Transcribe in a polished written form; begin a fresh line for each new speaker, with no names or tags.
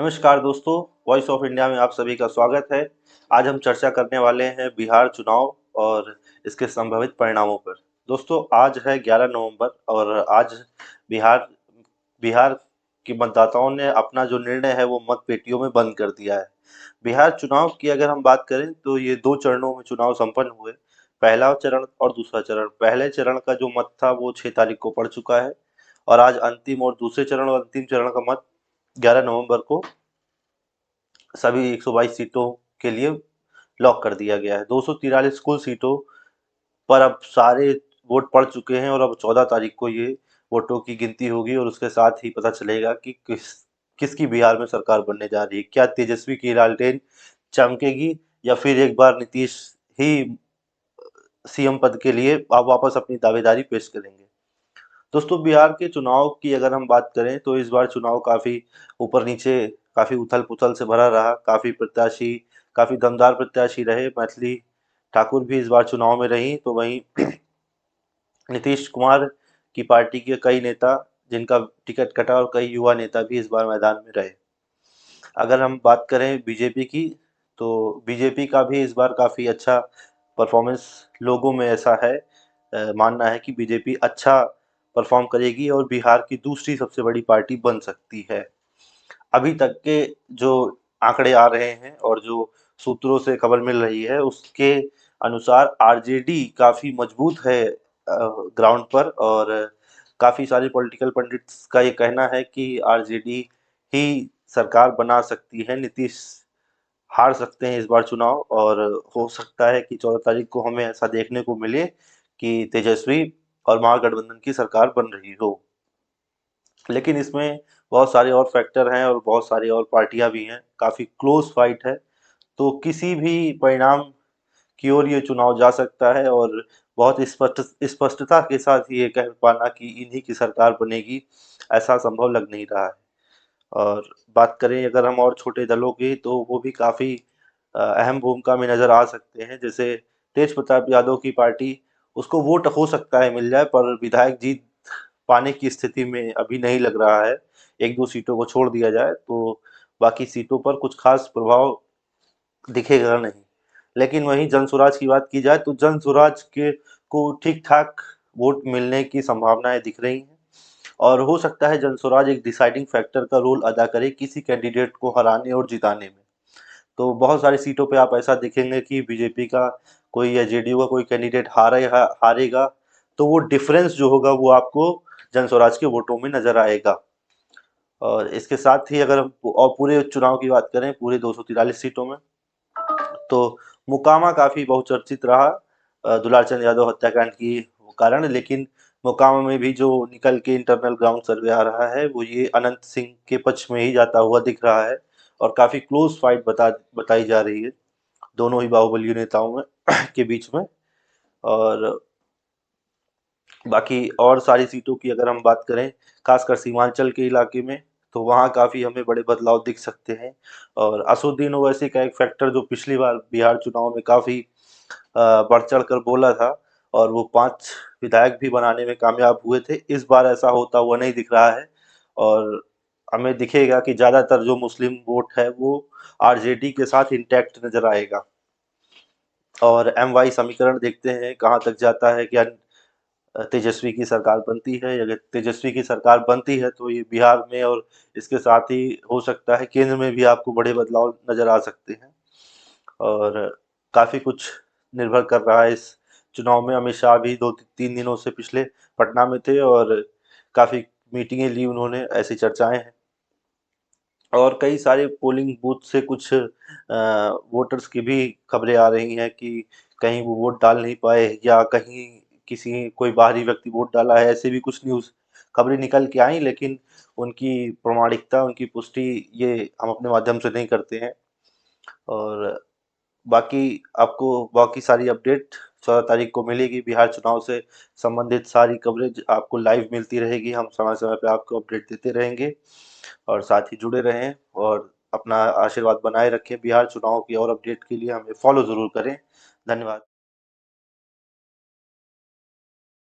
नमस्कार दोस्तों, voice of India में आप सभी का स्वागत है। आज हम चर्चा करने वाले हैं बिहार चुनाव और इसके संभावित परिणामों पर। दोस्तों, आज है 11 नवंबर और आज बिहार बिहार के मतदाताओं ने अपना जो निर्णय है वो मत पेटियों में बंद कर दिया है। बिहार चुनाव की अगर हम बात करें तो ये 2 चरणों में चुनाव संपन्न हुए। पहला चरण और दूसरा चरण। पहले चरण का जो मत था वो 6 तारीख को पड़ चुका है और आज अंतिम और दूसरे चरण और अंतिम चरण का मत 11 नवंबर को सभी 122 सीटों के लिए लॉक कर दिया गया है। 243 कुल सीटों पर अब सारे वोट पड़ चुके हैं और अब 14 तारीख को ये वोटों की गिनती होगी और उसके साथ ही पता चलेगा कि किसकी बिहार में सरकार बनने जा रही है। क्या तेजस्वी की लालटेन चमकेगी या फिर एक बार नीतीश ही सीएम पद के लिए आप वापस अपनी दावेदारी पेश करेंगे। दोस्तों, बिहार के चुनाव की अगर हम बात करें तो इस बार चुनाव काफ़ी ऊपर-नीचे, काफ़ी उथल-पुथल से भरा रहा। काफ़ी प्रत्याशी, काफ़ी दमदार प्रत्याशी रहे। मैथिली ठाकुर भी इस बार चुनाव में रहीं, तो वहीं नीतीश कुमार की पार्टी के कई नेता जिनका टिकट कटा और कई युवा नेता भी इस बार मैदान में रहे। अगर हम बात करें बीजेपी की, तो बीजेपी का भी इस बार काफ़ी अच्छा परफॉर्मेंस लोगों में ऐसा है, मानना है कि बीजेपी अच्छा परफॉर्म करेगी और बिहार की दूसरी सबसे बड़ी पार्टी बन सकती है। अभी तक के जो आंकड़े आ रहे हैं और जो सूत्रों से खबर मिल रही है उसके अनुसार आरजेडी काफ़ी मजबूत है ग्राउंड पर, और काफ़ी सारे पॉलिटिकल पंडित्स का ये कहना है कि आरजेडी ही सरकार बना सकती है। नीतीश हार सकते हैं इस बार चुनाव और हो सकता है कि 14 तारीख को हमें ऐसा देखने को मिले कि तेजस्वी और महागठबंधन की सरकार बन रही हो। लेकिन इसमें बहुत सारे और फैक्टर हैं और बहुत सारी और पार्टियां भी हैं, काफ़ी क्लोज फाइट है। तो किसी भी परिणाम की ओर ये चुनाव जा सकता है और बहुत स्पष्टता के साथ ये कह पाना कि इन्हीं की सरकार बनेगी, ऐसा संभव लग नहीं रहा है। और बात करें अगर हम और छोटे दलों की, तो वो भी काफ़ी अहम भूमिका में नज़र आ सकते हैं। जैसे तेज प्रताप यादव की पार्टी, उसको वोट हो सकता है मिल जाए, पर विधायक जीत पाने की स्थिति में अभी नहीं लग रहा है। 1-2 सीटों को छोड़ दिया जाए तो बाकी सीटों पर कुछ खास प्रभाव दिखेगा नहीं। लेकिन वहीं जनसुराज की बात की जाए तो जनसुराज के को ठीक-ठाक वोट मिलने की संभावनाएँ दिख रही हैं और हो सकता है जनसुराज एक डिसाइडिंग फैक्टर का रोल अदा करे किसी कैंडिडेट को हराने और जिताने में। तो बहुत सारी सीटों पे आप ऐसा देखेंगे कि बीजेपी का कोई या जेडीयू का कोई कैंडिडेट हारेगा, तो वो डिफरेंस जो होगा वो आपको जनस्वराज के वोटों में नज़र आएगा। और इसके साथ ही अगर हम और पूरे चुनाव की बात करें, पूरे 243 सीटों में, तो मोकामा काफ़ी बहुचर्चित रहा दुलार चंद यादव हत्याकांड की कारण। लेकिन मोकामा में भी जो निकल के इंटरनल ग्राउंड सर्वे आ रहा है वो ये अनंत सिंह के पक्ष में ही जाता हुआ दिख रहा है और काफ़ी क्लोज फाइट बताई जा रही है दोनों ही बाहुबली नेताओं में के बीच में। और बाकी और सारी सीटों की अगर हम बात करें, खासकर सीमांचल के इलाके में, तो वहाँ काफ़ी हमें बड़े बदलाव दिख सकते हैं। और असदुद्दीन ओवैसी का एक फैक्टर जो पिछली बार बिहार चुनाव में काफ़ी बढ़ चढ़ कर बोला था और वो 5 विधायक भी बनाने में कामयाब हुए थे, इस बार ऐसा होता हुआ नहीं दिख रहा है। और हमें दिखेगा कि ज़्यादातर जो मुस्लिम वोट है वो आरजेडी के साथ इंटैक्ट नज़र आएगा। और एमवाई समीकरण देखते हैं कहाँ तक जाता है। क्या तेजस्वी की सरकार बनती है? अगर तेजस्वी की सरकार बनती है तो ये बिहार में और इसके साथ ही हो सकता है केंद्र में भी आपको बड़े बदलाव नज़र आ सकते हैं। और काफ़ी कुछ निर्भर कर रहा है इस चुनाव में। अमित शाह भी 2-3 दिनों से पिछले पटना में थे और काफ़ी मीटिंगें ली उन्होंने, ऐसी चर्चाएँ हैं। और कई सारे पोलिंग बूथ से कुछ वोटर्स की भी खबरें आ रही हैं कि कहीं वो वोट डाल नहीं पाए या कहीं किसी कोई बाहरी व्यक्ति वोट डाला है, ऐसे भी कुछ न्यूज़ खबरें निकल के आई, लेकिन उनकी प्रामाणिकता, उनकी पुष्टि ये हम अपने माध्यम से नहीं करते हैं। और बाकी आपको बाकी सारी अपडेट 14 तारीख को मिलेगी। बिहार चुनाव से संबंधित सारी कवरेज आपको लाइव मिलती रहेगी। हम समय-समय पे आपको अपडेट देते रहेंगे और साथ ही जुड़े रहें और अपना आशीर्वाद बनाए रखें। बिहार चुनाव की और अपडेट के लिए हमें फॉलो ज़रूर करें। धन्यवाद।